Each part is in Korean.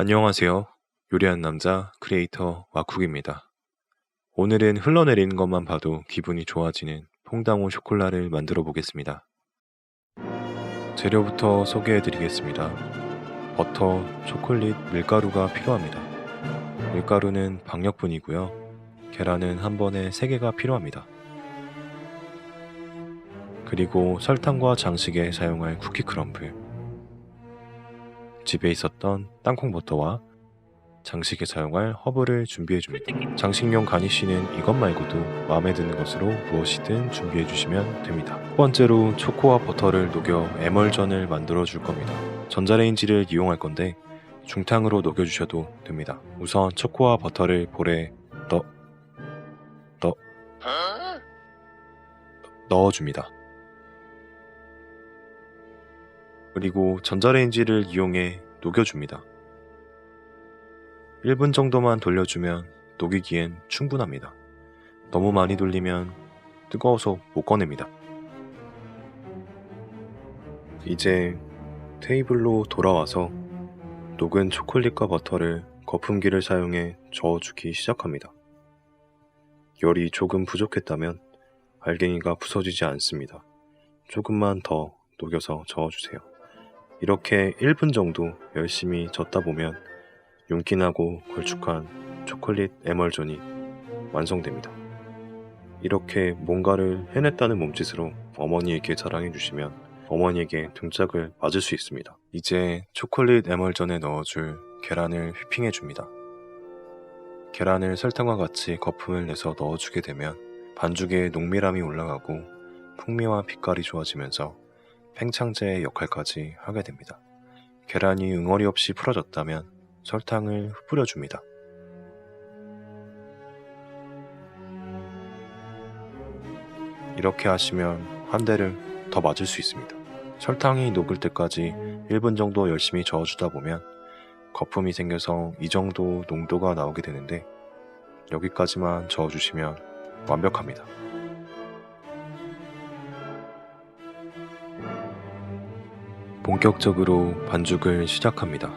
안녕하세요. 요리하는 남자 크리에이터 와쿡입니다. 오늘은 흘러내리는 것만 봐도 기분이 좋아지는 퐁당오 쇼콜라를 만들어 보겠습니다. 재료부터 소개해 드리겠습니다. 버터, 초콜릿, 밀가루가 필요합니다. 밀가루는 박력분이고요. 계란은 한 번에 3개가 필요합니다. 그리고 설탕과 장식에 사용할 쿠키 크럼블, 집에 있었던 땅콩 버터와 장식에 사용할 허브를 준비해줍니다. 장식용 가니쉬는 이것 말고도 마음에 드는 것으로 무엇이든 준비해주시면 됩니다. 첫 번째로 초코와 버터를 녹여 에멀전을 만들어 줄 겁니다. 전자레인지를 이용할 건데 중탕으로 녹여주셔도 됩니다. 우선 초코와 버터를 볼에 넣어줍니다. 그리고 전자레인지를 이용해 녹여줍니다. 1분 정도만 돌려주면 녹이기엔 충분합니다. 너무 많이 돌리면 뜨거워서 못 꺼냅니다. 이제 테이블로 돌아와서 녹은 초콜릿과 버터를 거품기를 사용해 저어주기 시작합니다. 열이 조금 부족했다면 알갱이가 부서지지 않습니다. 조금만 더 녹여서 저어주세요. 이렇게 1분 정도 열심히 젓다 보면 윤기나고 걸쭉한 초콜릿 에멀전이 완성됩니다. 이렇게 뭔가를 해냈다는 몸짓으로 어머니에게 자랑해 주시면 어머니에게 등짝을 맞을 수 있습니다. 이제 초콜릿 에멀전에 넣어줄 계란을 휘핑해 줍니다. 계란을 설탕과 같이 거품을 내서 넣어주게 되면 반죽에 농밀함이 올라가고 풍미와 빛깔이 좋아지면서 팽창제의 역할까지 하게 됩니다. 계란이 응어리 없이 풀어졌다면 설탕을 뿌려줍니다. 이렇게 하시면 한 대를 더 맞을 수 있습니다. 설탕이 녹을 때까지 1분 정도 열심히 저어주다 보면 거품이 생겨서 이 정도 농도가 나오게 되는데 여기까지만 저어주시면 완벽합니다. 본격적으로 반죽을 시작합니다.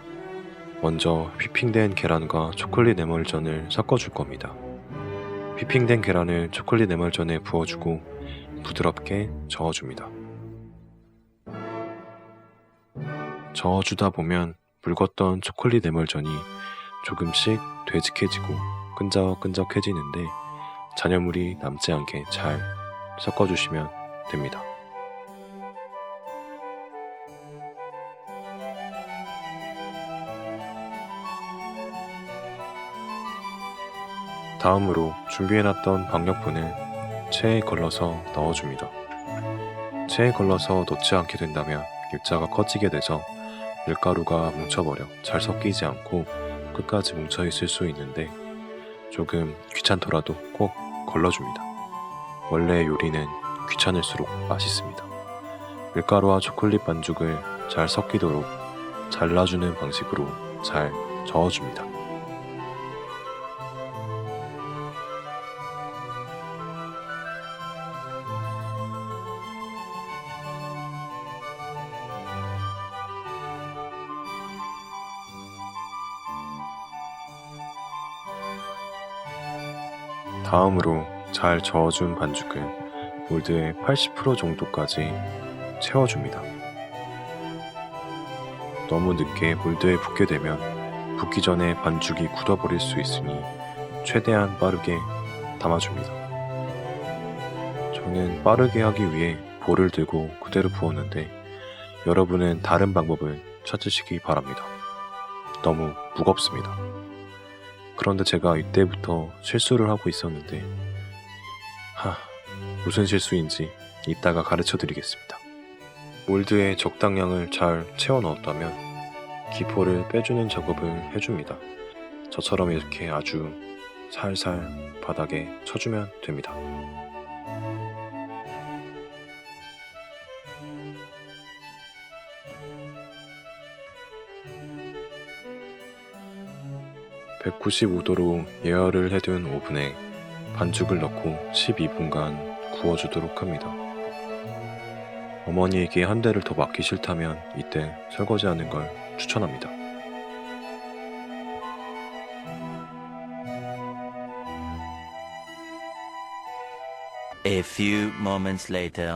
먼저 휘핑된 계란과 초콜릿 에멀전을 섞어줄 겁니다. 휘핑된 계란을 초콜릿 에멀전에 부어주고 부드럽게 저어줍니다. 저어주다 보면 묽었던 초콜릿 에멀전이 조금씩 되직해지고 끈적끈적해지는데 잔여물이 남지 않게 잘 섞어주시면 됩니다. 다음으로 준비해놨던 박력분을 체에 걸러서 넣어줍니다. 체에 걸러서 넣지 않게 된다면 입자가 커지게 돼서 밀가루가 뭉쳐버려 잘 섞이지 않고 끝까지 뭉쳐있을 수 있는데 조금 귀찮더라도 꼭 걸러줍니다. 원래 요리는 귀찮을수록 맛있습니다. 밀가루와 초콜릿 반죽을 잘 섞이도록 잘라주는 방식으로 잘 저어줍니다. 다음으로 잘 저어준 반죽을 몰드의 80% 정도까지 채워줍니다. 너무 늦게 몰드에 붓게 되면 붓기 전에 반죽이 굳어버릴 수 있으니 최대한 빠르게 담아줍니다. 저는 빠르게 하기 위해 볼을 들고 그대로 부었는데 여러분은 다른 방법을 찾으시기 바랍니다. 너무 무겁습니다. 그런데 제가 이때부터 실수를 하고 있었는데 무슨 실수인지 이따가 가르쳐 드리겠습니다. 몰드에 적당량을 잘 채워 넣었다면 기포를 빼주는 작업을 해줍니다. 저처럼 이렇게 아주 살살 바닥에 쳐주면 됩니다. (195도로) 예열을 해둔 오븐에 반죽을 넣고 12분간 구워주도록 합니다. 어머니에게 한 대를 더 맡기 싫다면 이때 설거지하는 걸 추천합니다. A few moments later.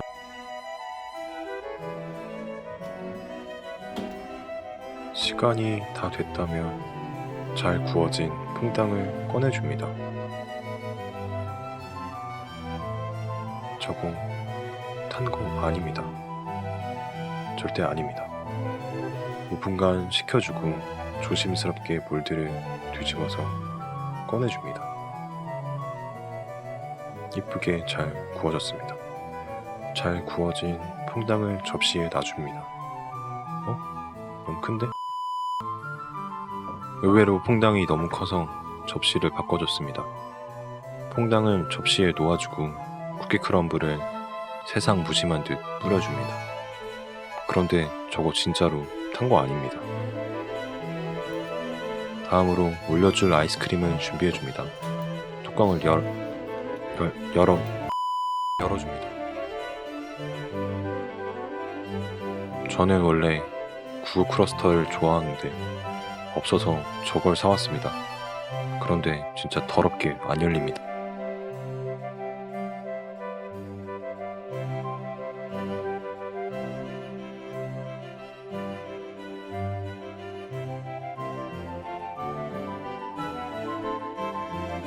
시간이 다 됐다면 잘 구워진 퐁당을 꺼내줍니다. 저거 탄 거 아닙니다. 절대 아닙니다. 5분간 식혀주고 조심스럽게 몰드를 뒤집어서 꺼내줍니다. 이쁘게 잘 구워졌습니다. 잘 구워진 퐁당을 접시에 놔줍니다. 너무 큰데? 의외로 퐁당이 너무 커서 접시를 바꿔줬습니다. 퐁당을 접시에 놓아주고 쿠키 크럼블을 세상 무심한 듯 뿌려줍니다. 그런데 저거 진짜로 탄 거 아닙니다. 다음으로 올려줄 아이스크림을 준비해줍니다. 뚜껑을 열어줍니다. 저는 원래 구구 크러스터를 좋아하는데 없어서 저걸 사왔습니다. 그런데 진짜 더럽게 안 열립니다.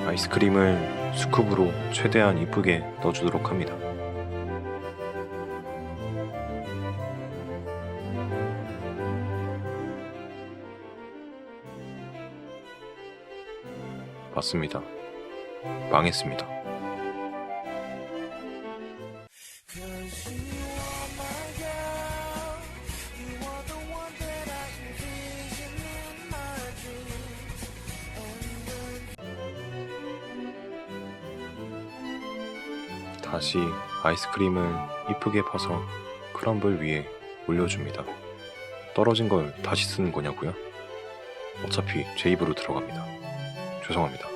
아이스크림을 스쿱으로 최대한 이쁘게 넣어주도록 합니다. 맞습니다. 망했습니다. 다시 아이스크림을 이쁘게 퍼서 크럼블 위에 올려줍니다. 떨어진 걸 다시 쓰는 거냐고요? 어차피 제 입으로 들어갑니다. 죄송합니다.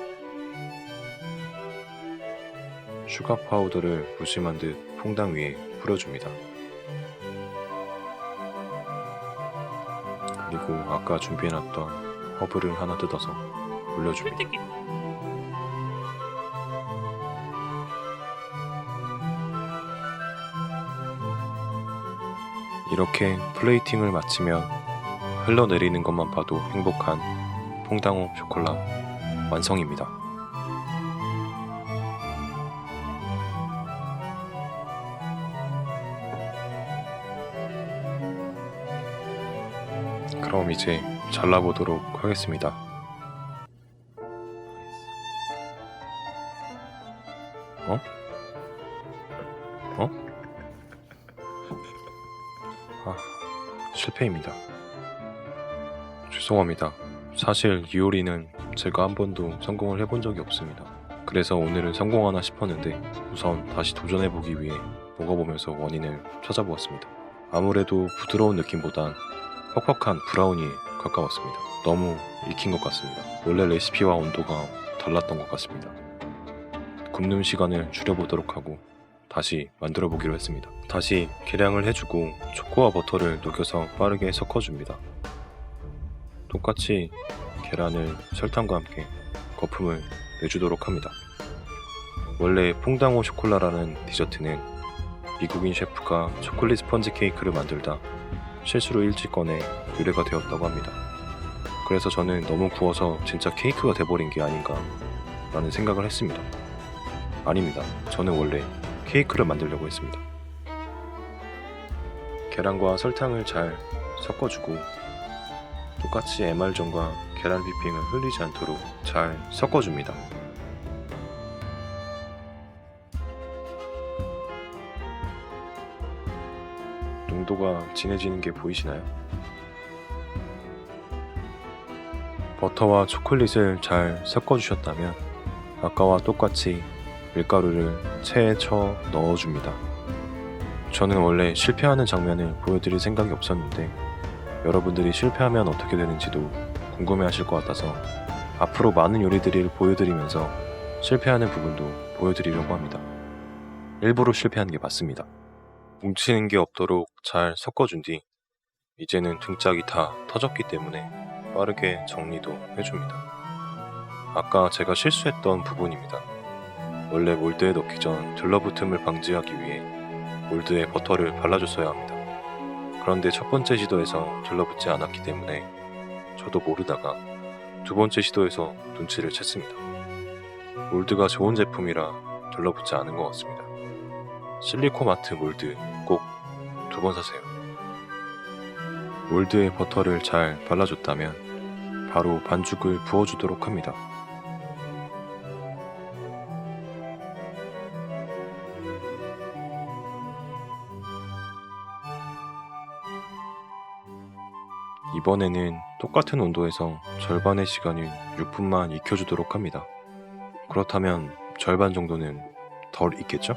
슈가 파우더를 무심한 듯 퐁당 위에 뿌려줍니다. 그리고 아까 준비해놨던 허브를 하나 뜯어서 올려줍니다. 이렇게 플레이팅을 마치면 흘러내리는 것만 봐도 행복한 퐁당호 쇼콜라 완성입니다. 그럼 이제 잘라보도록 하겠습니다. 실패입니다. 죄송합니다. 사실 이 요리는 제가 한 번도 성공을 해본 적이 없습니다. 그래서 오늘은 성공하나 싶었는데 우선 다시 도전해보기 위해 먹어보면서 원인을 찾아보았습니다. 아무래도 부드러운 느낌보단 퍽퍽한 브라우니에 가까웠습니다. 너무 익힌 것 같습니다. 원래 레시피와 온도가 달랐던 것 같습니다. 굽는 시간을 줄여보도록 하고 다시 만들어 보기로 했습니다. 다시 계량을 해주고 초코와 버터를 녹여서 빠르게 섞어줍니다. 똑같이 계란을 설탕과 함께 거품을 내주도록 합니다. 원래 퐁당호 쇼콜라라는 디저트는 미국인 셰프가 초콜릿 스펀지 케이크를 만들다 실수로 일찍 꺼내 유래가 되었다고 합니다. 그래서 저는 너무 구워서 진짜 케이크가 돼버린 게 아닌가 라는 생각을 했습니다. 아닙니다. 저는 원래 케이크를 만들려고 했습니다. 계란과 설탕을 잘 섞어주고 똑같이 에말전과 계란 휘핑을 흘리지 않도록 잘 섞어줍니다. 농도가 진해지는 게 보이시나요? 버터와 초콜릿을 잘 섞어주셨다면 아까와 똑같이 밀가루를 체에 쳐 넣어줍니다. 저는 원래 실패하는 장면을 보여드릴 생각이 없었는데 여러분들이 실패하면 어떻게 되는지도 궁금해하실 것 같아서 앞으로 많은 요리들을 보여드리면서 실패하는 부분도 보여드리려고 합니다. 일부러 실패한 게 맞습니다. 뭉치는 게 없도록 잘 섞어준 뒤 이제는 등짝이 다 터졌기 때문에 빠르게 정리도 해줍니다. 아까 제가 실수했던 부분입니다. 원래 몰드에 넣기 전 들러붙음을 방지하기 위해 몰드에 버터를 발라줬어야 합니다. 그런데 첫 번째 시도에서 들러붙지 않았기 때문에 저도 모르다가 두 번째 시도에서 눈치를 챘습니다. 몰드가 좋은 제품이라 들러붙지 않은 것 같습니다. 실리코마트 몰드 꼭 2번 사세요. 몰드에 버터를 잘 발라줬다면 바로 반죽을 부어주도록 합니다. 이번에는 똑같은 온도에서 절반의 시간을 6분만 익혀주도록 합니다. 그렇다면 절반 정도는 덜 익겠죠?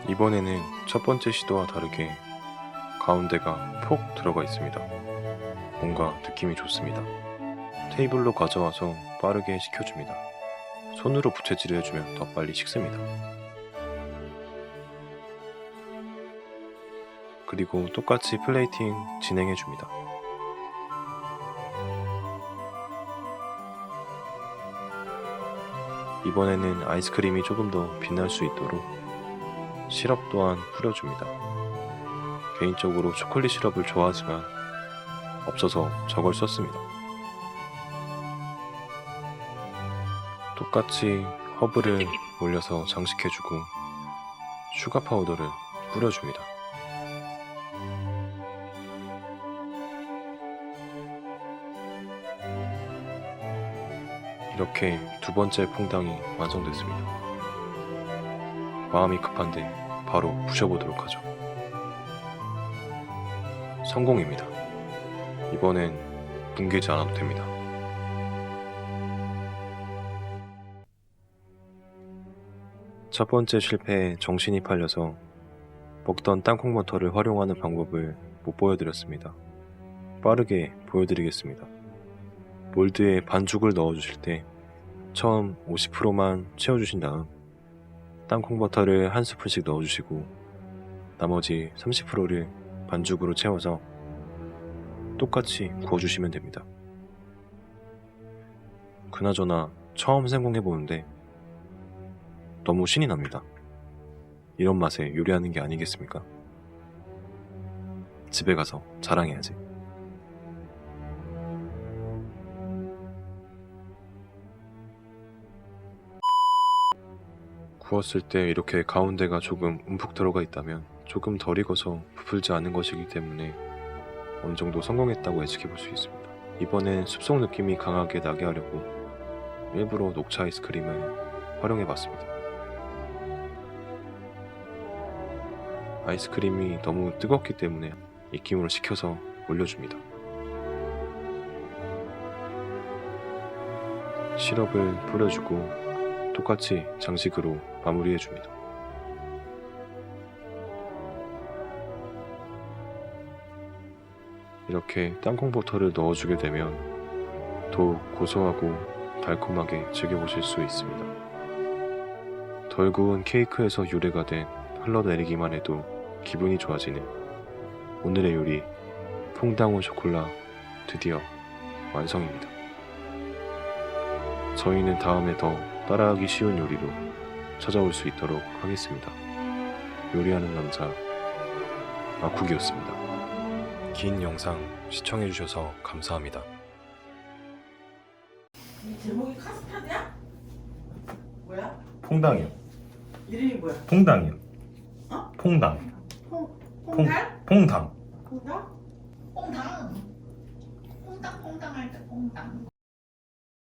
이번에는 첫 번째 시도와 다르게 가운데가 폭 들어가 있습니다. 뭔가 느낌이 좋습니다. 테이블로 가져와서 빠르게 식혀줍니다. 손으로 부채질을 해주면 더 빨리 식습니다. 그리고 똑같이 플레이팅 진행해줍니다. 이번에는 아이스크림이 조금 더 빛날 수 있도록 시럽 또한 뿌려줍니다. 개인적으로 초콜릿 시럽을 좋아하지만 없어서 저걸 썼습니다. 똑같이 허브를 올려서 장식해주고 슈가 파우더를 뿌려줍니다. 이렇게 두 번째 퐁당이 완성됐습니다. 마음이 급한데 바로 부셔보도록 하죠. 성공입니다. 이번엔 뭉개지 않아도 됩니다. 첫 번째 실패에 정신이 팔려서 먹던 땅콩버터를 활용하는 방법을 못 보여드렸습니다. 빠르게 보여드리겠습니다. 몰드에 반죽을 넣어주실 때 처음 50%만 채워주신 다음 땅콩버터를 1스푼씩 넣어주시고 나머지 30%를 반죽으로 채워서 똑같이 구워주시면 됩니다. 그나저나 처음 성공해보는데 너무 신이 납니다. 이런 맛에 요리하는 게 아니겠습니까? 집에 가서 자랑해야지. 구웠을 때 이렇게 가운데가 조금 움푹 들어가 있다면 조금 덜 익어서 부풀지 않은 것이기 때문에 어느 정도 성공했다고 예측해 볼 수 있습니다. 이번엔 숲속 느낌이 강하게 나게 하려고 일부러 녹차 아이스크림을 활용해 봤습니다. 아이스크림이 너무 뜨겁기 때문에 익힘으로 식혀서 올려줍니다. 시럽을 뿌려주고 똑같이 장식으로 마무리해줍니다. 이렇게 땅콩버터를 넣어주게 되면 더욱 고소하고 달콤하게 즐겨보실 수 있습니다. 덜 구운 케이크에서 유래가 된 흘러내리기만 해도 기분이 좋아지는 오늘의 요리 퐁당오 쇼콜라 드디어 완성입니다. 저희는 다음에 더 따라하기 쉬운 요리로 찾아올 수 있도록 하겠습니다. 요리하는 남자 마쿡이었습니다. 긴 영상 시청해주셔서 감사합니다. 이 제목이 카스타드야? 뭐야? 퐁당이요. 이름이 뭐야? 퐁당이요. 어? 퐁당. 퐁달? 퐁당. 퐁달? 퐁당 퐁당 퐁당 할 때 퐁당